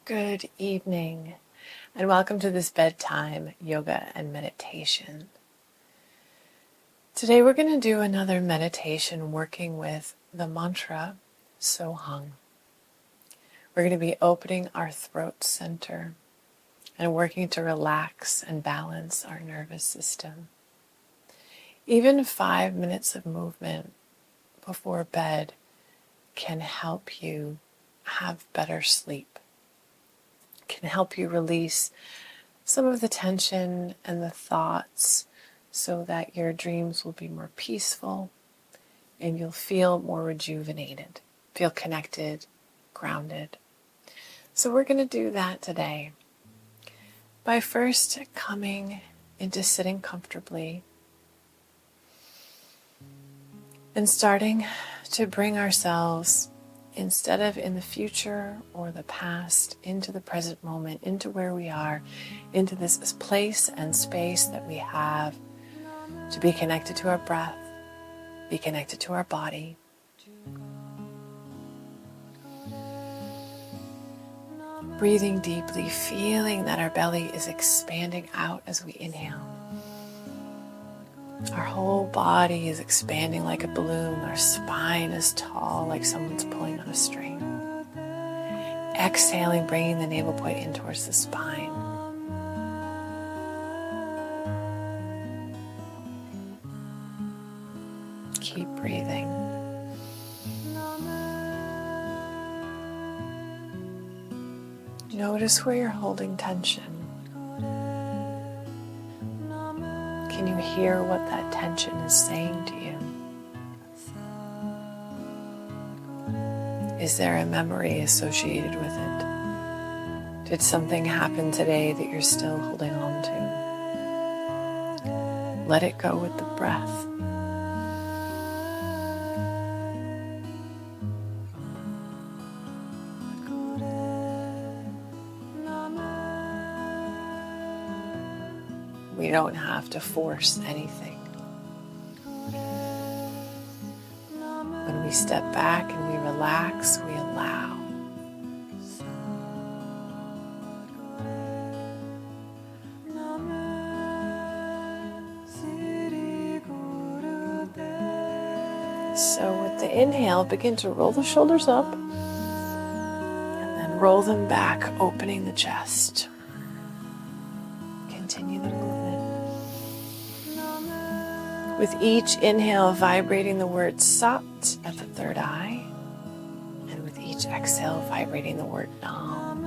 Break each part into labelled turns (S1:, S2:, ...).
S1: Good evening, and welcome to this bedtime yoga and meditation. Today we're going to do another meditation working with the mantra Soham. We're going to be opening our throat center and working to relax and balance our nervous system. Even 5 minutes of movement before bed can help you have better sleep, can help you release some of the tension and the thoughts so that your dreams will be more peaceful and you'll feel more rejuvenated, feel connected, grounded. So we're going to do that today by first coming into sitting comfortably and starting to bring ourselves, instead of in the future or the past, into the present moment, into where we are, into this place and space that we have to be connected to our breath, be connected to our body. Breathing deeply, feeling that our belly is expanding out as we inhale. Our whole body is expanding like a balloon. Our spine is tall, like someone's pulling on a string. Exhaling, bringing the navel point in towards the spine. Keep breathing. Notice where you're holding tension. Can you hear what that tension is saying to you? Is there a memory associated with it? Did something happen today that you're still holding on to? Let it go with the breath. We don't have to force anything. When we step back and we relax, we allow. So with the inhale, begin to roll the shoulders up and then roll them back, opening the chest. Continue the movement. With each inhale, vibrating the word Sat at the third eye, and with each exhale, vibrating the word Nam.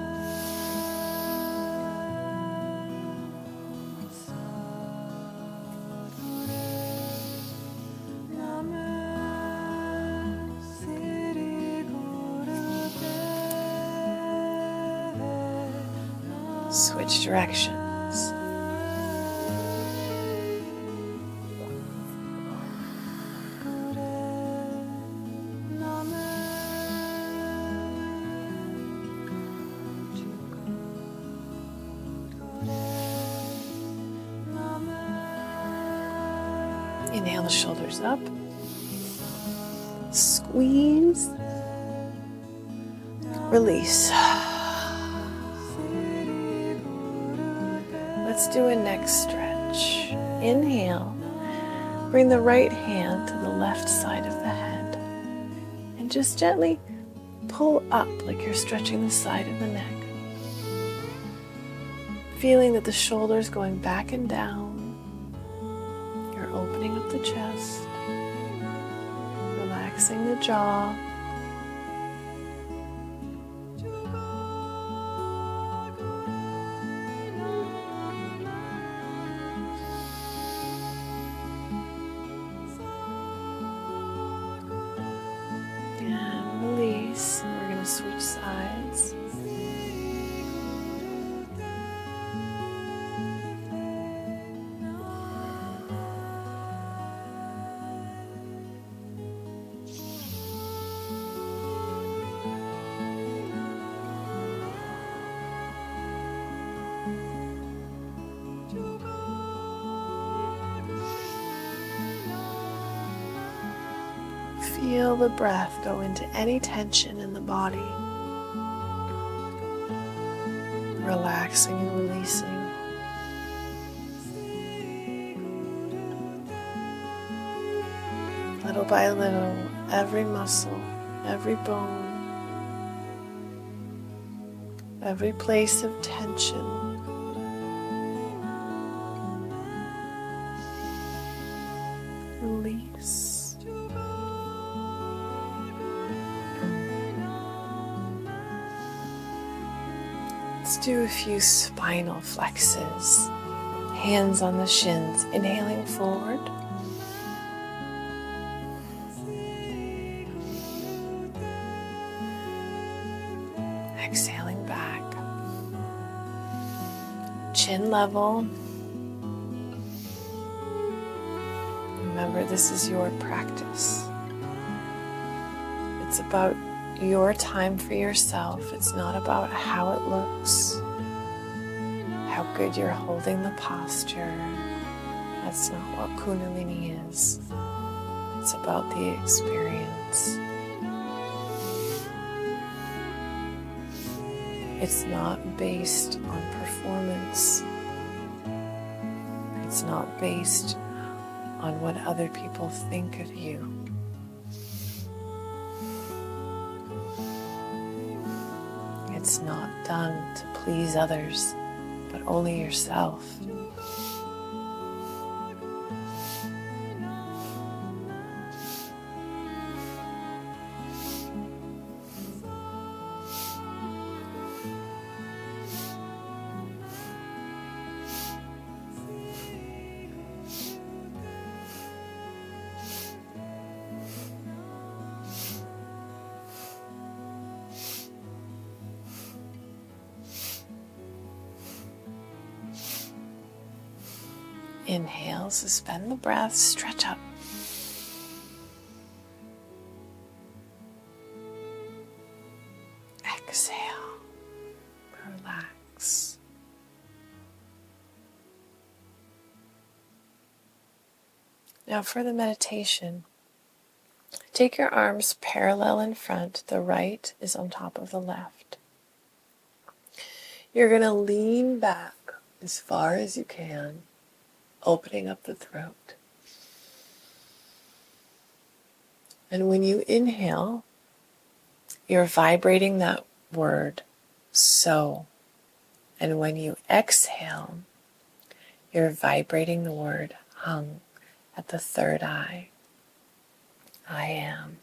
S1: Switch directions. Inhale the shoulders up. Squeeze. Release. Let's do a neck stretch. Inhale. Bring the right hand to the left side of the head. And just gently pull up like you're stretching the side of the neck. Feeling that the shoulders going back and down. You're opening up the chest. Relaxing the jaw. And we're going to switch sides. Feel the breath go into any tension in the body. relaxing and releasing. Little by little, every muscle, every bone, every place of tension release. Let's do a few spinal flexes. Hands on the shins, inhaling forward. Exhaling back. Chin level. Remember, this is your practice. It's about your time for yourself. It's not about how it looks, how good you're holding the posture. That's not what Kundalini is. It's about the experience. It's not based on performance. It's not based on what other people think of you. It's not done to please others, but only yourself. Inhale, suspend the breath, stretch up. Exhale, relax. Now for the meditation, take your arms parallel in front. The right is on top of the left. You're going to lean back as far as you can, opening up the throat. And when you inhale, you're vibrating that word, so. And when you exhale, you're vibrating the word, hung, at the third eye. I am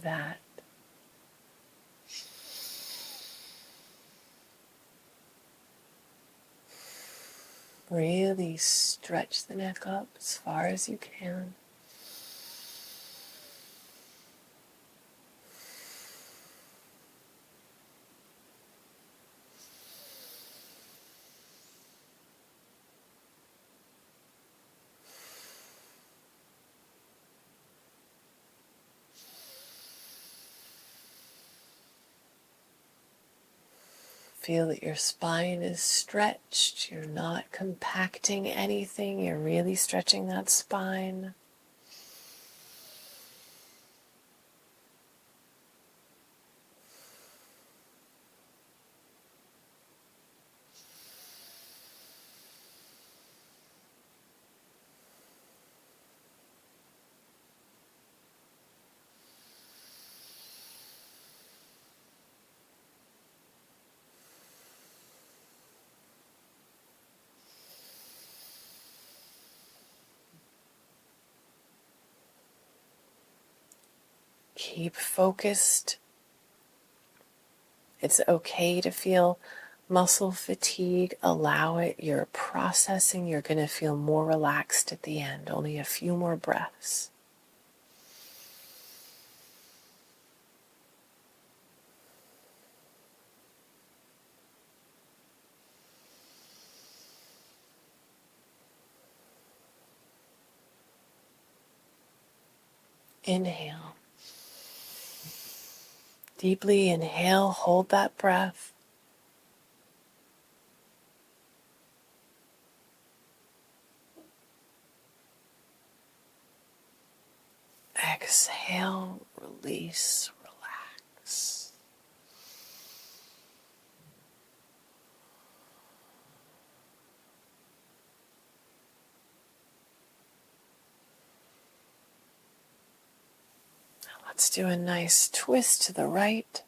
S1: that. Really stretch the neck up as far as you can. Feel that your spine is stretched. You're not compacting anything. You're really stretching that spine. Keep focused. It's okay to feel muscle fatigue. Allow it. You're processing. You're going to feel more relaxed at the end. Only a few more breaths. Inhale. Deeply inhale, hold that breath. Exhale, release, relax. Let's do a nice twist to the right.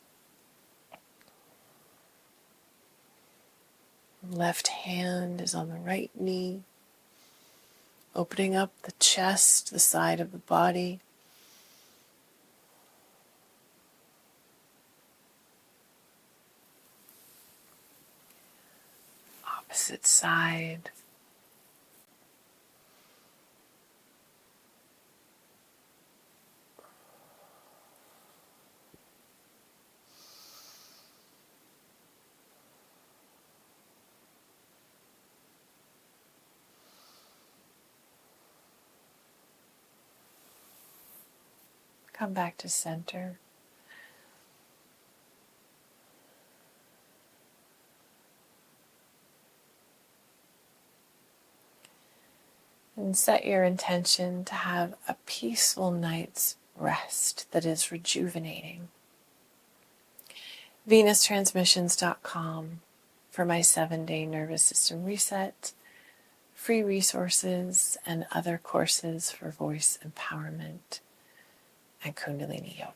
S1: Left hand is on the right knee, opening up the chest, the side of the body. Opposite side. Come back to center. And set your intention to have a peaceful night's rest that is rejuvenating. VenusTransmissions.com for my 7-day nervous system reset, free resources, and other courses for voice empowerment and Kundalini yoga.